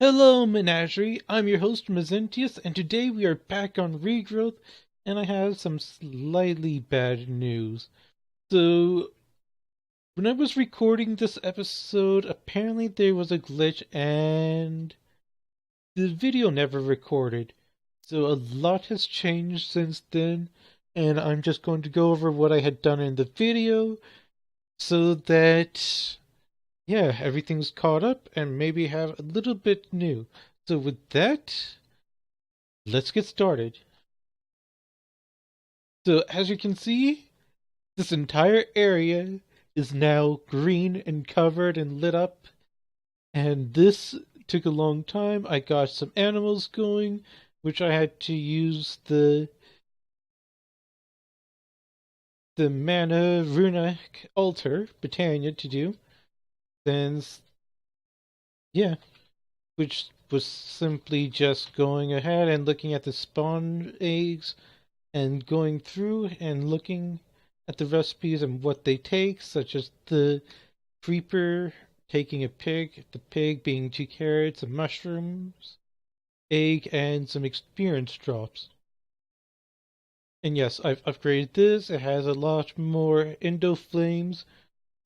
Hello, Menagerie. I'm your host, Mazentius, and today we are back on Regrowth, and I have some slightly bad news. So, when I was recording this episode, apparently there was a glitch and the video never recorded. So, a lot has changed since then, and I'm just going to go over what I had done in the video so that everything's caught up and maybe have a little bit new. So with that, let's get started. So as you can see, this entire area is now green and covered and lit up. And this took a long time. I got some animals going, which I had to use the mana runic altar Britannia to do. Then which was simply just going ahead and looking at the spawn eggs and going through and looking at the recipes and what they take, such as the creeper taking a pig, the pig being 2 carrots, and mushrooms, egg, and some experience drops. And yes, I've upgraded this. It has a lot more Indo Flames,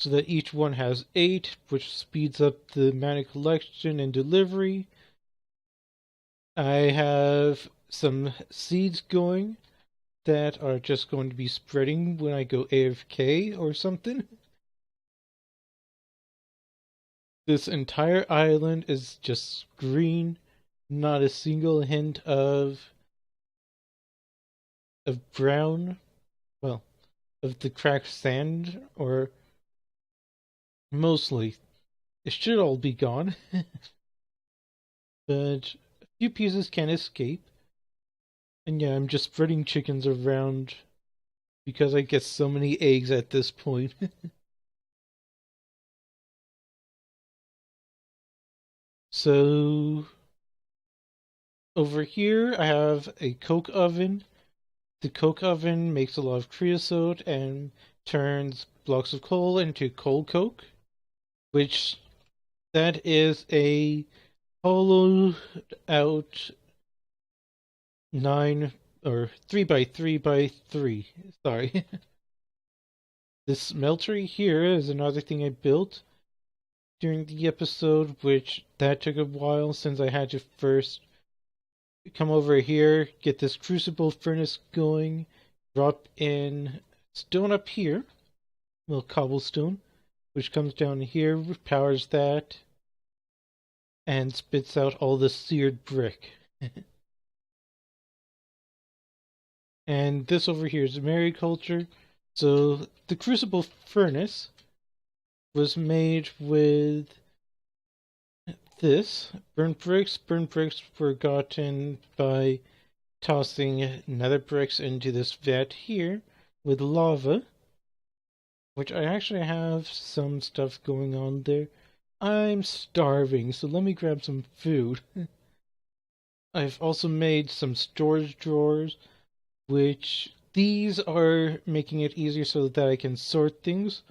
so that each one has 8, which speeds up the mana collection and delivery. I have some seeds going that are just going to be spreading when I go AFK or something. This entire island is just green, not a single hint of brown, well, of the cracked sand, or mostly. It should all be gone, but a few pieces can escape. And yeah, I'm just spreading chickens around because I get so many eggs at this point. So over here I have a coke oven. The coke oven makes a lot of creosote and turns blocks of coal into coal coke, which that is a hollowed out 9 or 3 by 3 by 3. Sorry. This smeltery here is another thing I built during the episode, which that took a while since I had to first come over here, get this crucible furnace going, drop in stone up here, well, cobblestone, which comes down here, powers that, and spits out all the seared brick. And this over here is mariculture. So the crucible furnace was made with this. Burnt bricks. Burnt bricks were gotten by tossing nether bricks into this vat here with lava, which I actually have some stuff going on there. I'm starving, so let me grab some food. I've also made some storage drawers, which these are making it easier so that I can sort things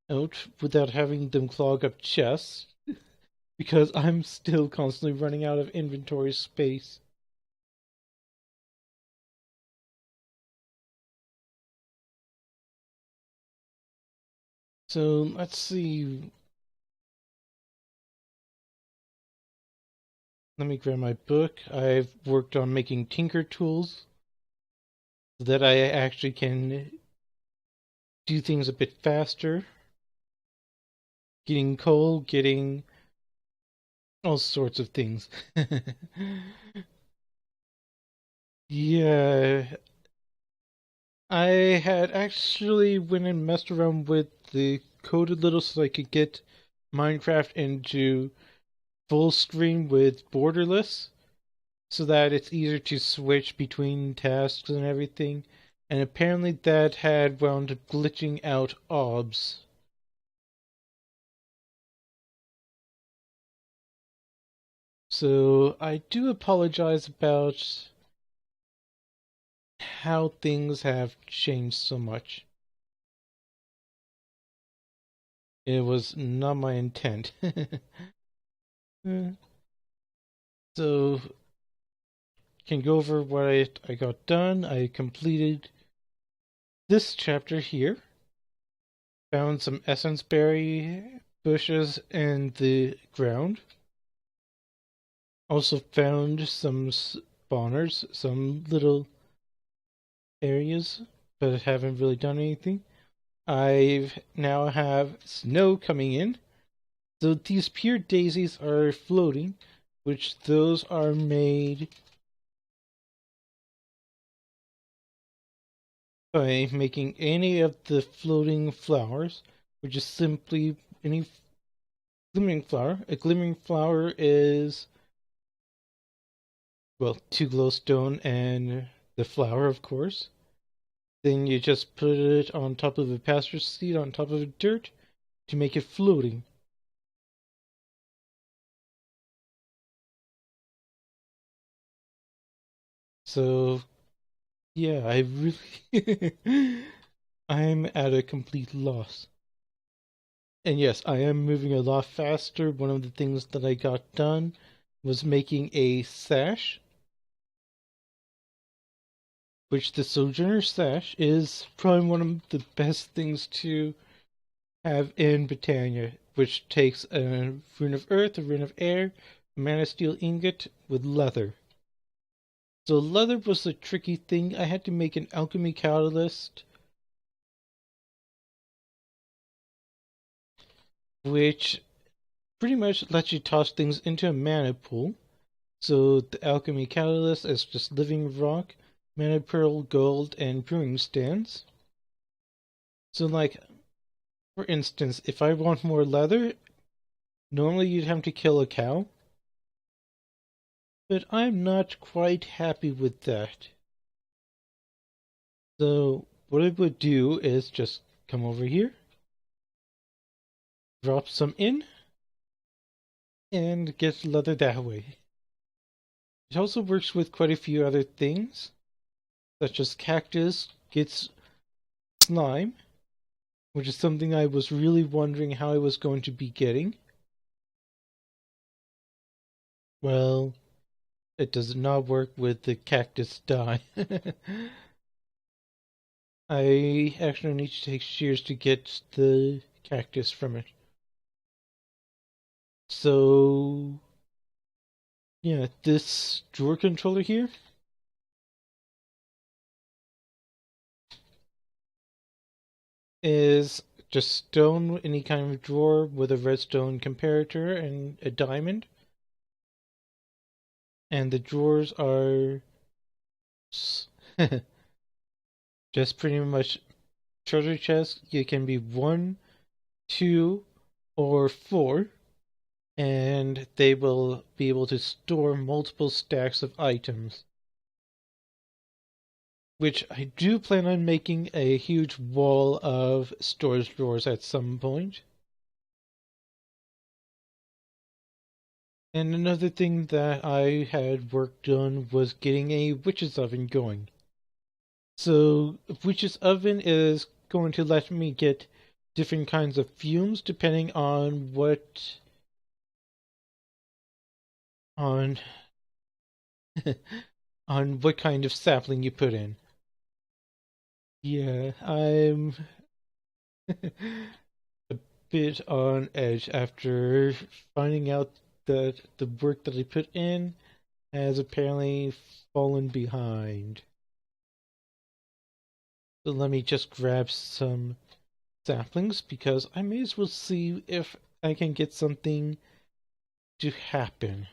out without having them clog up chests, because I'm still constantly running out of inventory space. So let's see. Let me grab my book. I've worked on making tinker tools so that I actually can do things a bit faster. Getting coal, getting all sorts of things. Yeah, I had actually went and messed around with the code a little so I could get Minecraft into full screen with borderless so that it's easier to switch between tasks and everything. And apparently that had wound up glitching out OBS. So I do apologize about how things have changed so much. It was not my intent. So, can go over what I got done. I completed this chapter here. Found some essence berry bushes in the ground. Also found some spawners, some little areas, but haven't really done anything. I now have snow coming in. So these pure daisies are floating, which those are made by making any of the floating flowers, which is simply any glimmering flower. A glimmering flower is, well, 2 glowstone and the flower, of course. Then you just put it on top of a pasture seed, on top of dirt, to make it floating. So, yeah, I really... I'm at a complete loss. And yes, I am moving a lot faster. One of the things that I got done was making a sash, which the Sojourner sash is probably one of the best things to have in Britannia, which takes a rune of earth, a rune of air, a mana steel ingot with leather. So leather was the tricky thing. I had to make an alchemy catalyst, which pretty much lets you toss things into a mana pool. So the alchemy catalyst is just living rock, mana pearl, gold, and brewing stands. So like, for instance, if I want more leather, normally you'd have to kill a cow. But I'm not quite happy with that. So what I would do is just come over here, drop some in, and get leather that way. It also works with quite a few other things, such as cactus gets slime, which is something I was really wondering how I was going to be getting. Well, it does not work with the cactus dye. I actually need to take shears to get the cactus from it. So, yeah, this drawer controller here is just stone, any kind of drawer with a redstone comparator and a diamond. And the drawers are just pretty much treasure chests. You can be 1, 2, or 4, and they will be able to store multiple stacks of items. Which I do plan on making a huge wall of storage drawers at some point. And another thing that I had worked on was getting a witch's oven going. So, witch's oven is going to let me get different kinds of fumes depending on on on what kind of sapling you put in. Yeah, I'm a bit on edge after finding out that the work that I put in has apparently fallen behind. So let me just grab some saplings because I may as well see if I can get something to happen.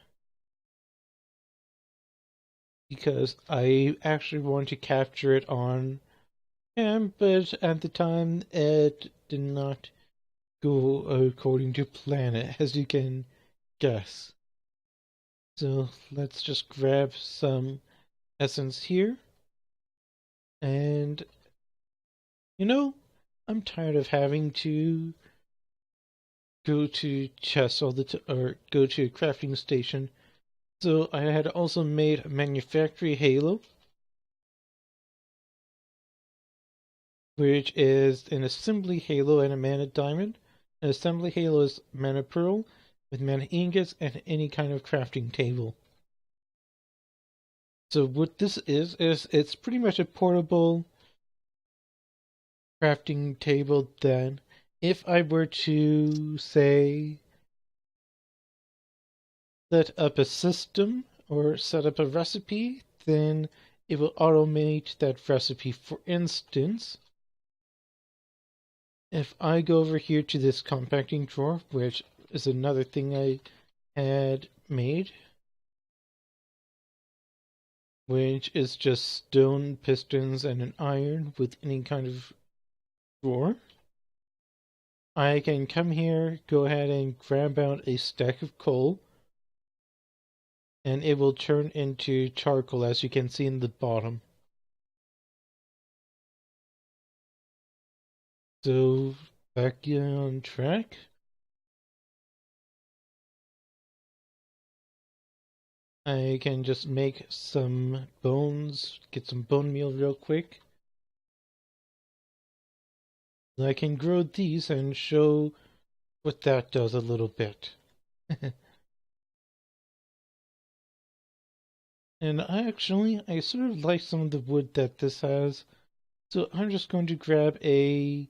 Because I actually want to capture it on cam, but at the time it did not go according to plan, as you can guess. So let's just grab some essence here. And, I'm tired of having to go to chests all the or go to a crafting station. So I had also made a Menagerie Halo, which is an assembly halo and a mana diamond. An assembly halo is mana pearl with mana ingots and any kind of crafting table. So what this is it's pretty much a portable crafting table. Then if I were to say set up a system or set up a recipe, then it will automate that recipe. For instance, if I go over here to this compacting drawer, which is another thing I had made, which is just stone pistons and an iron with any kind of drawer, I can come here, go ahead and grab out a stack of coal, and it will turn into charcoal, as you can see in the bottom. So, back on track. I can just make some bones, get some bone meal real quick. I can grow these and show what that does a little bit. And I sort of like some of the wood that this has, so I'm just going to grab a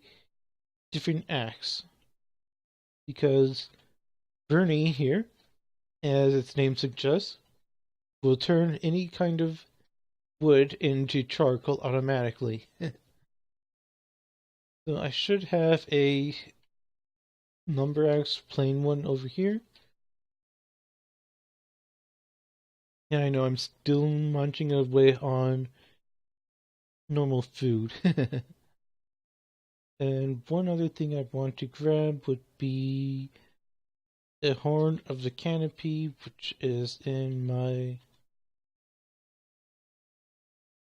different axe. Because Bernie here, as its name suggests, will turn any kind of wood into charcoal automatically. So I should have a lumber axe, plain one over here. Yeah, I know I'm still munching away on normal food. And one other thing I want to grab would be a horn of the canopy, which is in my...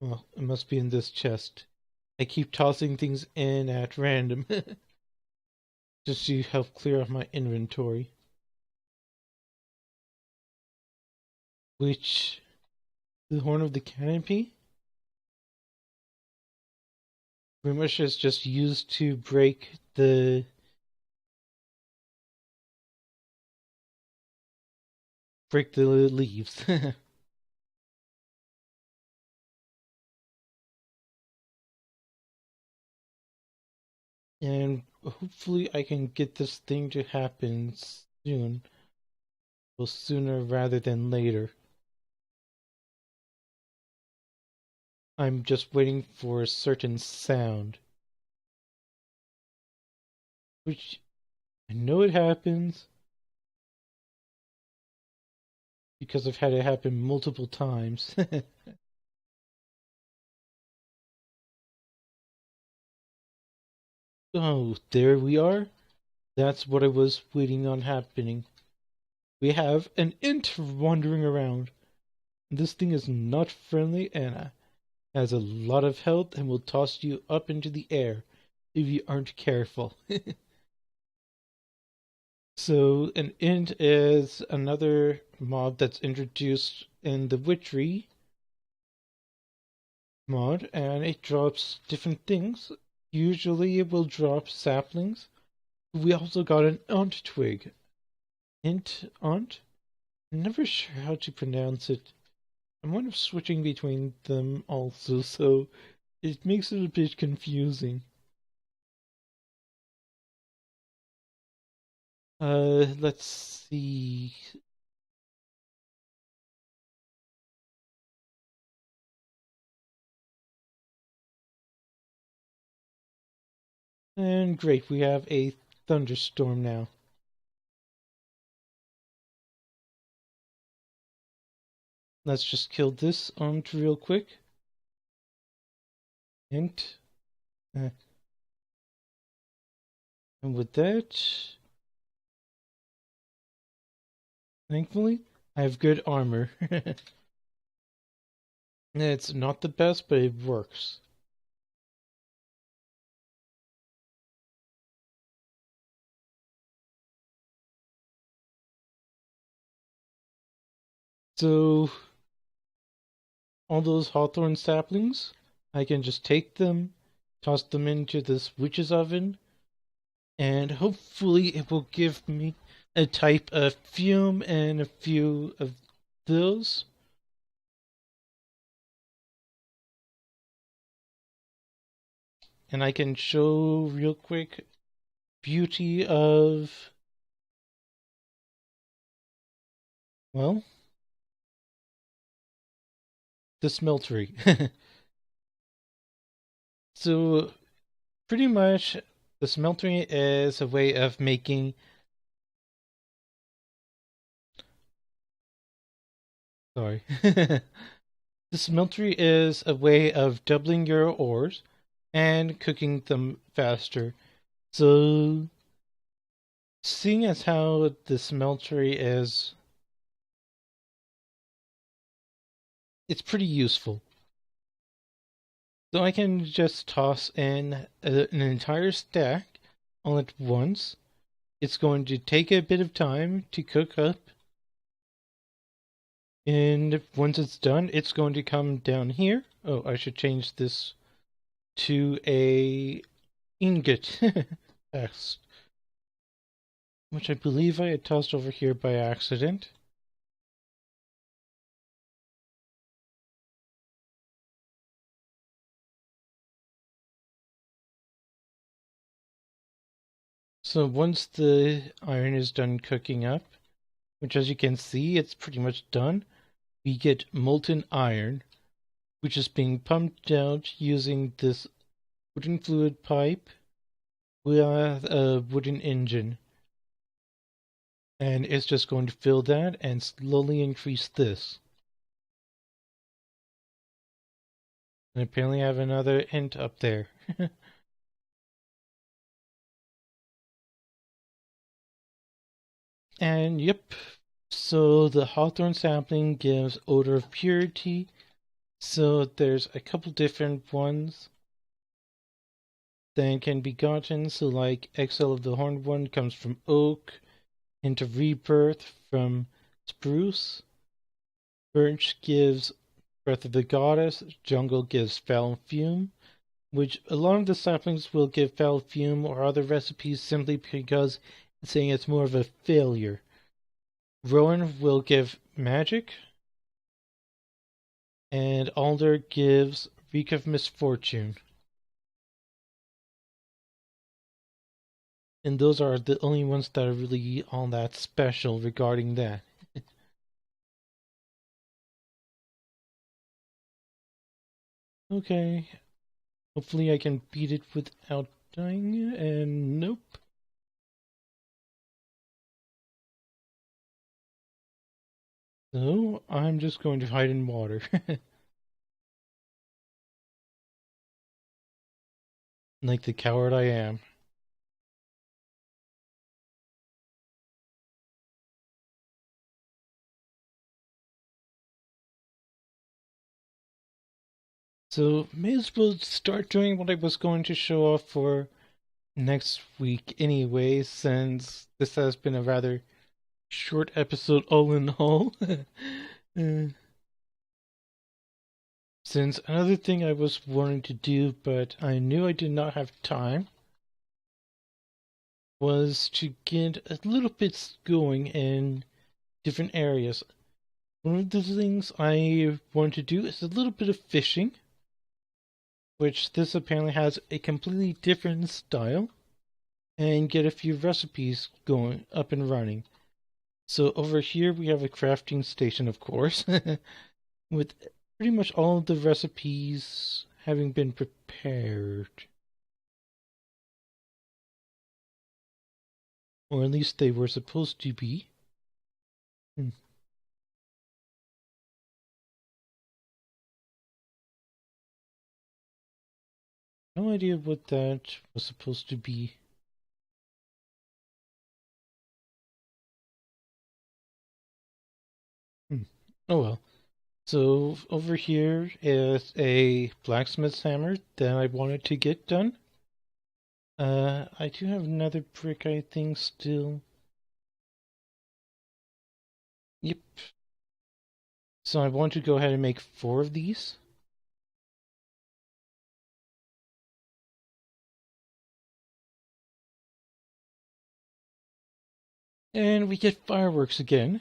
Well, it must be in this chest. I keep tossing things in at random just to help clear out my inventory. Which, the horn of the canopy, pretty much is just used to break the leaves. And hopefully I can get this thing to happen soon. Well, sooner rather than later. I'm just waiting for a certain sound. Which, I know it happens, because I've had it happen multiple times. Oh, there we are. That's what I was waiting on happening. We have an int wandering around. This thing is not friendly and has a lot of health and will toss you up into the air if you aren't careful. So an int is another mob that's introduced in the witchery mod, and it drops different things. Usually it will drop saplings. We also got an aunt twig. Int aunt? I'm never sure how to pronounce it. I'm kind of switching between them also, so it makes it a bit confusing. Let's see. And great, we have a thunderstorm now. Let's just kill this real quick. Int. And with that, thankfully, I have good armor. It's not the best, but it works. So, all those hawthorn saplings, I can just take them, toss them into this witch's oven, and hopefully it will give me a type of fume and a few of those. and I can show real quick beauty of, well, the smeltery. So pretty much the smeltery is a way of making, sorry. The smeltery is a way of doubling your ores and cooking them faster. So seeing as how the smeltery is, it's pretty useful. So I can just toss in an entire stack all at once. It's going to take a bit of time to cook up. And once it's done, it's going to come down here. Oh, I should change this to a ingot X, which I believe I had tossed over here by accident. So once the iron is done cooking up, which as you can see, it's pretty much done, we get molten iron, which is being pumped out using this wooden fluid pipe with a wooden engine. And it's just going to fill that and slowly increase this. And apparently I have another hint up there. And yep, so the hawthorn sapling gives odor of purity. So there's a couple different ones that can be gotten. So like Exile of the Horned One comes from oak, Hint of Rebirth from spruce, birch gives Breath of the Goddess, jungle gives foul fume, which a lot of the saplings will give foul fume or other recipes simply because it's saying it's more of a failure. Rowan will give magic, and alder gives reek of misfortune. And those are the only ones that are really all that special regarding that. Okay, hopefully I can beat it without dying, and nope. So, I'm just going to hide in water. Like the coward I am. So, may as well start doing what I was going to show off for next week anyway, since this has been a rather short episode all in all. Uh, Since another thing I was wanting to do, but I knew I did not have time, was to get a little bit going in different areas. One of the things I want to do is a little bit of fishing, which this apparently has a completely different style, and get a few recipes going up and running. So over here we have a crafting station, of course, with pretty much all of the recipes having been prepared. Or at least they were supposed to be. Hmm. No idea what that was supposed to be. Hmm. Oh well. So over here is a blacksmith's hammer that I wanted to get done. I do have another brick, I think, still. Yep. So I want to go ahead and make 4 of these. And we get fireworks again.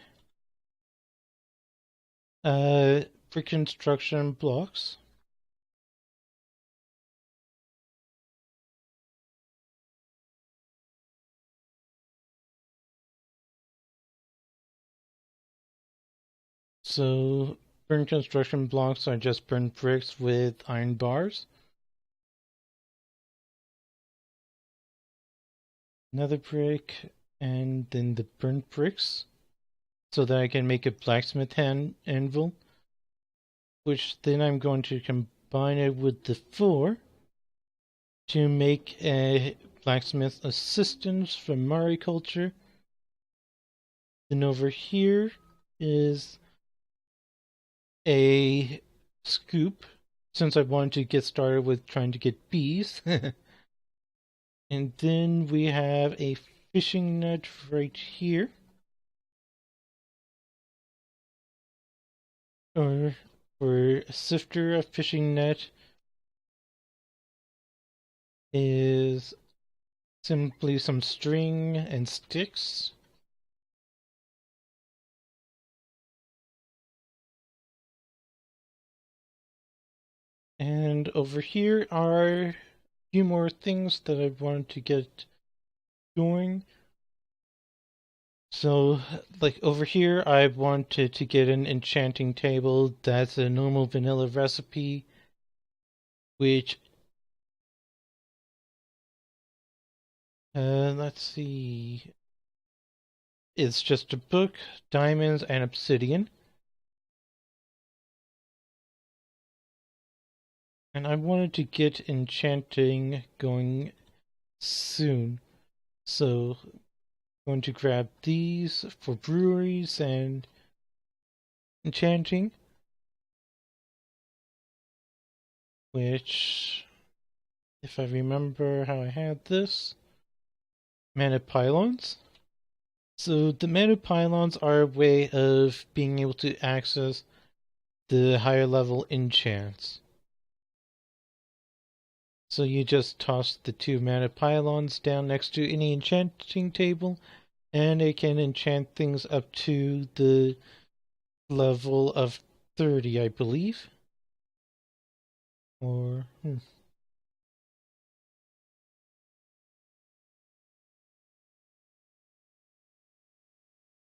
Brick construction blocks. So, burnt construction blocks are just burnt bricks with iron bars. Another brick, and then the burnt bricks, so that I can make a blacksmith anvil, which then I'm going to combine it with the 4 to make a blacksmith assistant from mariculture. Then over here is a scoop, since I wanted to get started with trying to get bees. And then we have a fishing net right here. Or for a sifter, a fishing net is simply some string and sticks. And over here are a few more things that I wanted to get going. So, like over here, I wanted to get an enchanting table that's a normal vanilla recipe, which, let's see, it's just a book, diamonds, and obsidian. And I wanted to get enchanting going soon. So, I'm going to grab these for breweries and enchanting, which, if I remember how I had this, mana pylons. So the mana pylons are a way of being able to access the higher level enchants. So you just toss the 2 mana pylons down next to any enchanting table, and it can enchant things up to the level of 30, I believe. Or,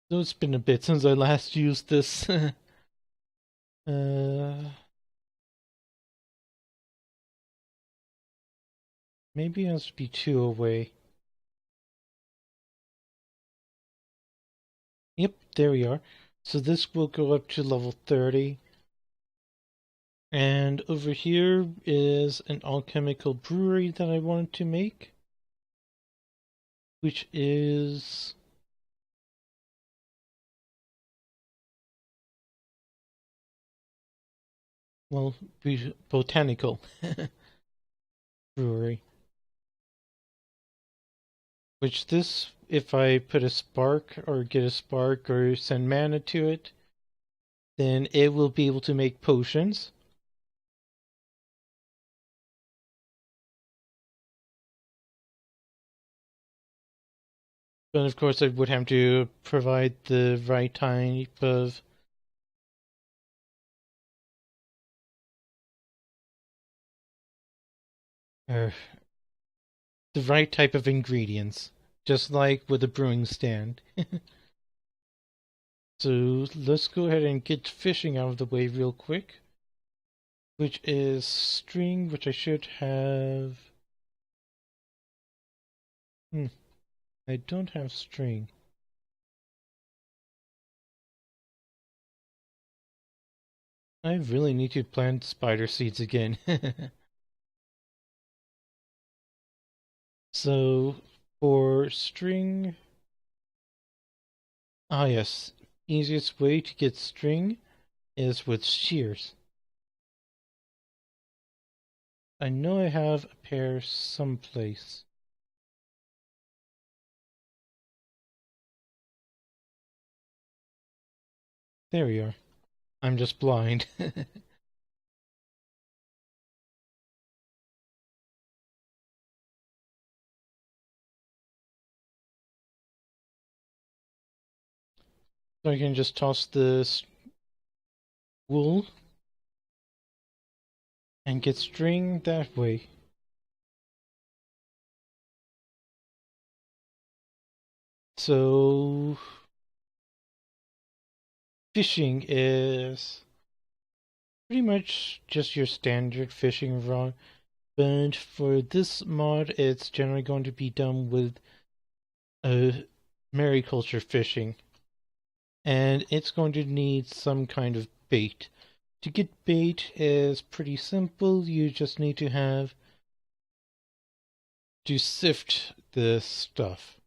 So it's been a bit since I last used this. Maybe I should be 2 away. Yep, there we are. So this will go up to level 30. And over here is an alchemical brewery that I wanted to make, which is well, botanical brewery. Which this, if I put a spark or get a spark or send mana to it, then it will be able to make potions. But of course, I would have to provide the right type of uh, the right type of ingredients, just like with a brewing stand. So let's go ahead and get fishing out of the way real quick, which is string, which I should have. I don't have string. I really need to plant spider seeds again. So for string, yes, easiest way to get string is with shears. I know I have a pair someplace. There we are. I'm just blind. So I can just toss this wool and get string that way. So fishing is pretty much just your standard fishing rod, but for this mod, it's generally going to be done with mariculture fishing, and it's going to need some kind of bait. To get bait is pretty simple. You just need to sift the stuff,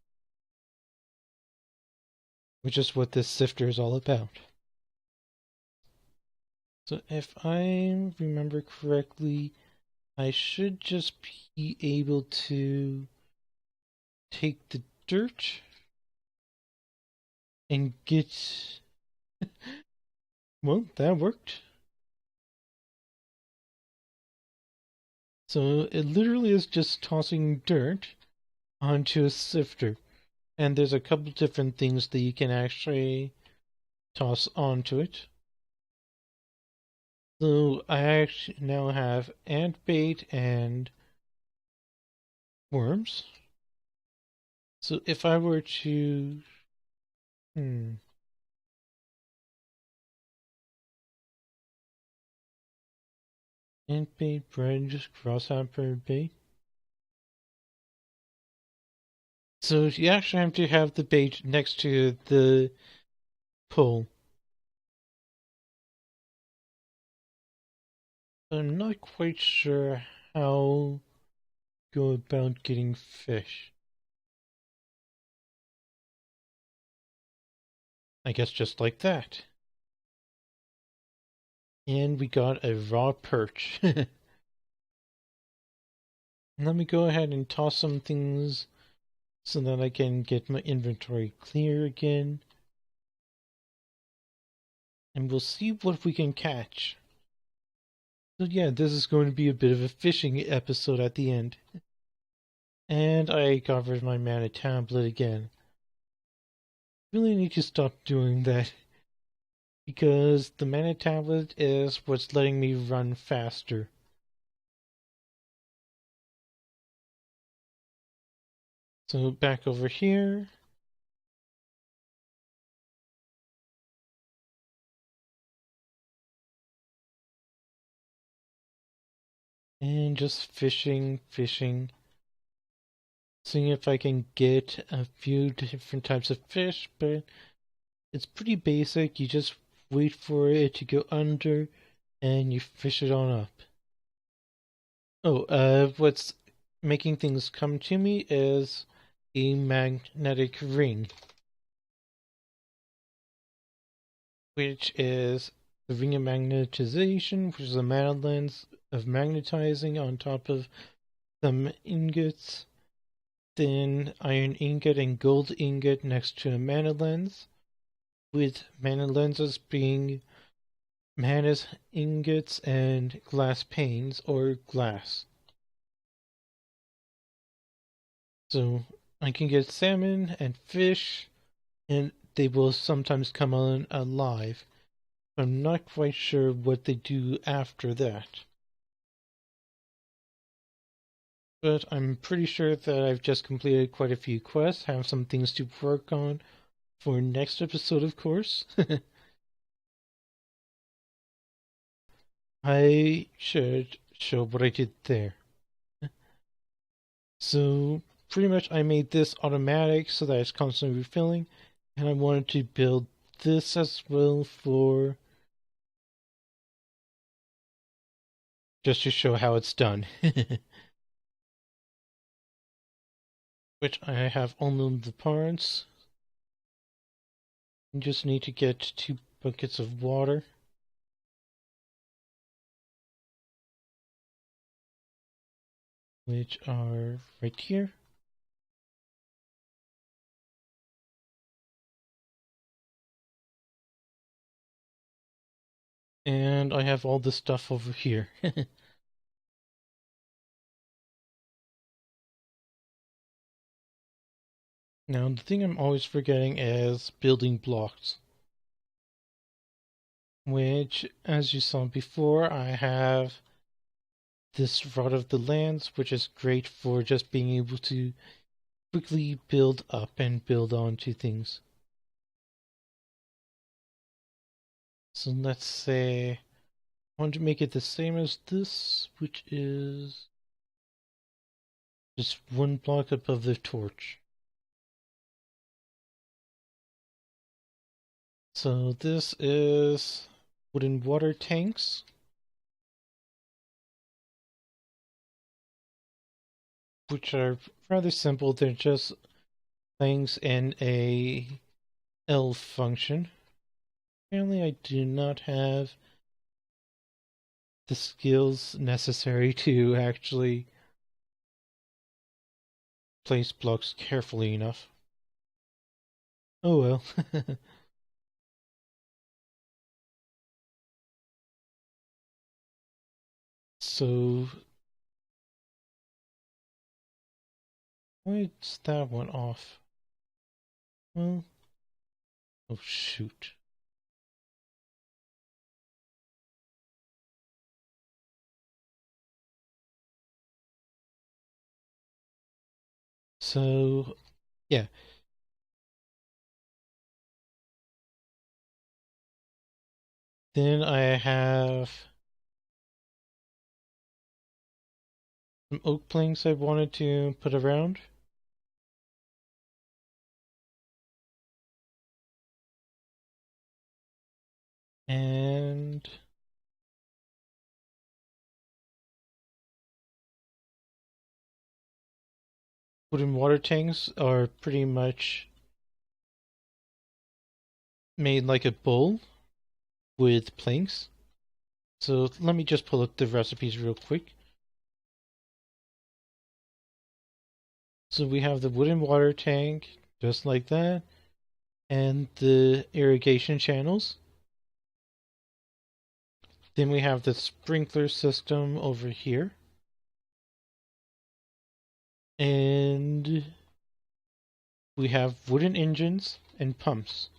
which is what this sifter is all about. So if I remember correctly, I should just be able to take the dirt and get... Well, that worked. So it literally is just tossing dirt onto a sifter. And there's a couple different things that you can actually toss onto it. So I actually now have ant bait and worms. So if I were to... Ant bait, bread, grasshopper bait. So you actually have to have the bait next to the pole. I'm not quite sure how to go about getting fish. I guess just like that. And we got a raw perch. Let me go ahead and toss some things so that I can get my inventory clear again. And we'll see what we can catch. So yeah, this is going to be a bit of a fishing episode at the end. And I covered my mana tablet again. Really need to stop doing that, because the mana tablet is what's letting me run faster. So back over here. And just fishing. Seeing if I can get a few different types of fish, but it's pretty basic. You just wait for it to go under and you fish it on up. Oh, what's making things come to me is a magnetic ring, which is the ring of magnetization, which is a mana lens of magnetizing on top of some ingots. Then iron ingot and gold ingot next to a mana lens, with mana lenses being mana ingots and glass panes or glass. So I can get salmon and fish, and they will sometimes come on alive. I'm not quite sure what they do after that. But I'm pretty sure that I've just completed quite a few quests, have some things to work on for next episode, of course. I should show what I did there. So pretty much I made this automatic so that it's constantly refilling, and I wanted to build this as well for just to show how it's done. Which I have all of the parts. You just need to get 2 buckets of water. Which are right here. And I have all this stuff over here. Now, the thing I'm always forgetting is building blocks. Which, as you saw before, I have this Rod of the Lands, which is great for just being able to quickly build up and build onto things. So let's say I want to make it the same as this, which is just one block above the torch. So this is wooden water tanks, which are rather simple. They're just things in a L function. Apparently I do not have the skills necessary to actually place blocks carefully enough. Oh well. So, why is that one off? Well, oh shoot. So, yeah. Then I have some oak planks I wanted to put around. And wooden water tanks are pretty much made like a bowl with planks. So let me just pull up the recipes real quick. So we have the wooden water tank, just like that, and the irrigation channels. Then we have the sprinkler system over here. And we have wooden engines and pumps.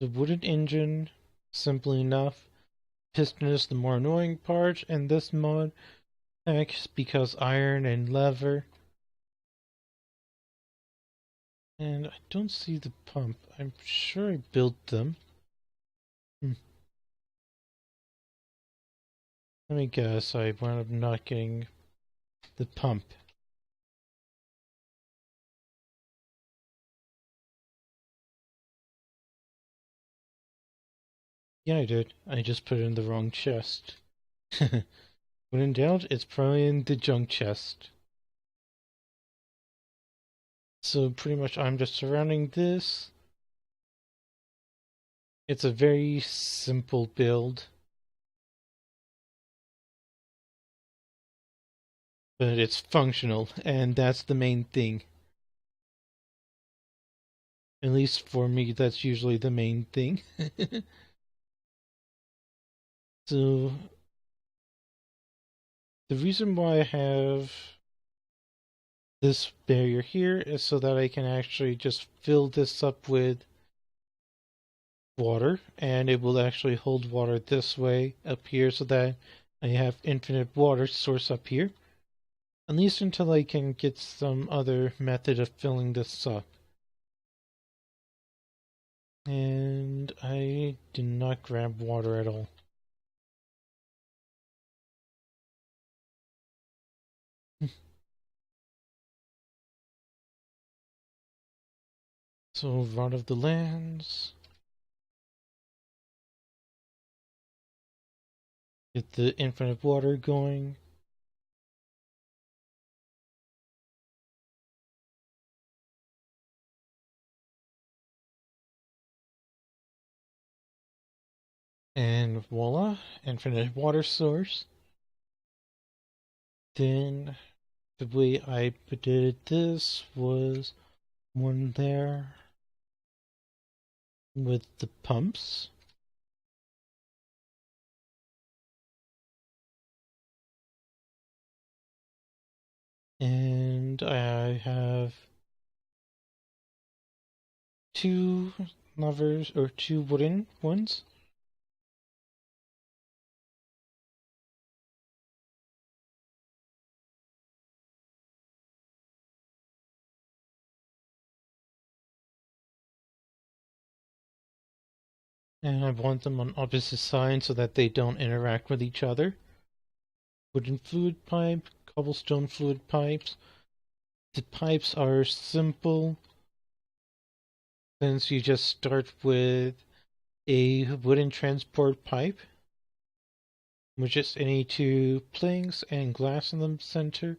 The wooden engine, simply enough, piston is the more annoying part, and this mod acts because iron and leather. And I don't see the pump. I'm sure I built them. Let me guess, I wound up not getting the pump. Yeah, I did. I just put it in the wrong chest. When in doubt, it's probably in the junk chest. So pretty much I'm just surrounding this. It's a very simple build. But it's functional, and that's the main thing. At least for me, that's usually the main thing. So, the reason why I have this barrier here is so that I can actually just fill this up with water, and it will actually hold water this way up here so that I have infinite water source up here. At least until I can get some other method of filling this up. And I did not grab water at all. So, Rod of the Lands. Get the infinite water going. And voila, infinite water source. Then the way I did this was one there with the pumps. And I have two levers or two wooden ones. And I want them on opposite sides so that they don't interact with each other. Wooden fluid pipe, cobblestone fluid pipes. The pipes are simple since you just start with a wooden transport pipe with just any two planks and glass in the center.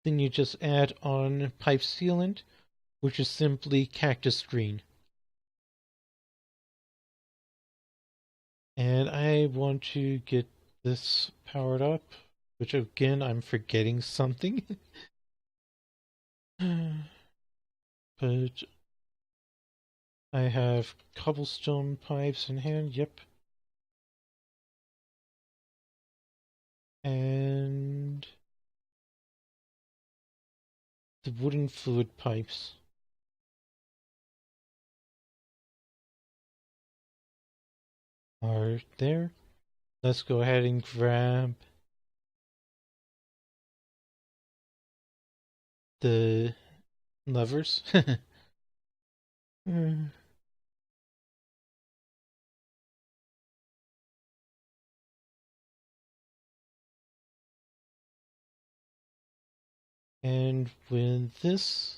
Then you just add on pipe sealant, which is simply cactus green. And I want to get this powered up, which again, I'm forgetting something. But I have cobblestone pipes in hand, yep. And the wooden fluid pipes are there. Let's go ahead and grab the levers. And with this,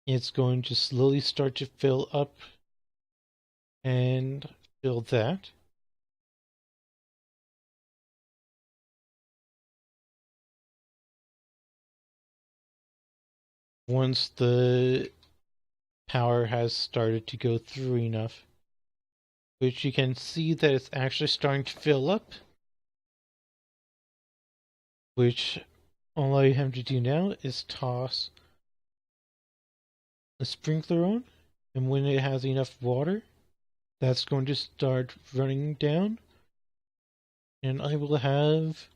it's going to slowly start to fill up and fill that. Once the power has started to go through enough, which you can see that it's actually starting to fill up, which all I have to do now is toss a sprinkler on, and when it has enough water, that's going to start running down, and I will have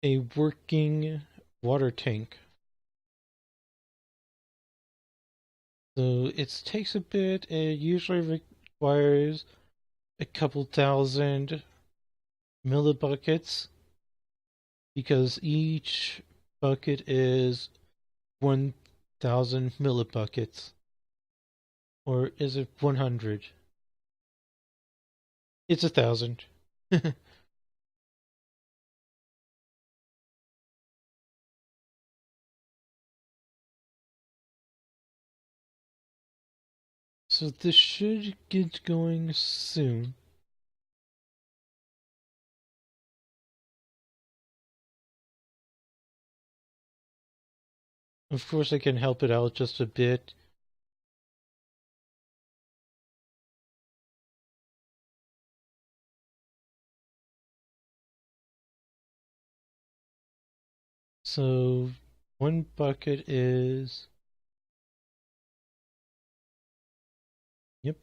a working water tank. So it takes a bit, it usually requires a couple thousand millibuckets, because each bucket is 1,000 millibuckets. Or is it 100? It's 1,000. So this should get going soon. Of course I can help it out just a bit. So one bucket is... Yep.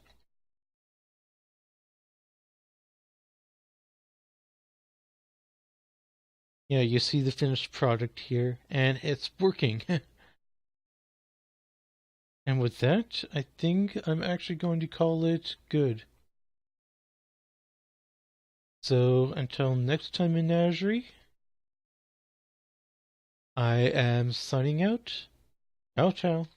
Yeah, you see the finished product here, and it's working. And with that, I think I'm actually going to call it good. So until next time, Menagerie, I am signing out. Ciao, ciao.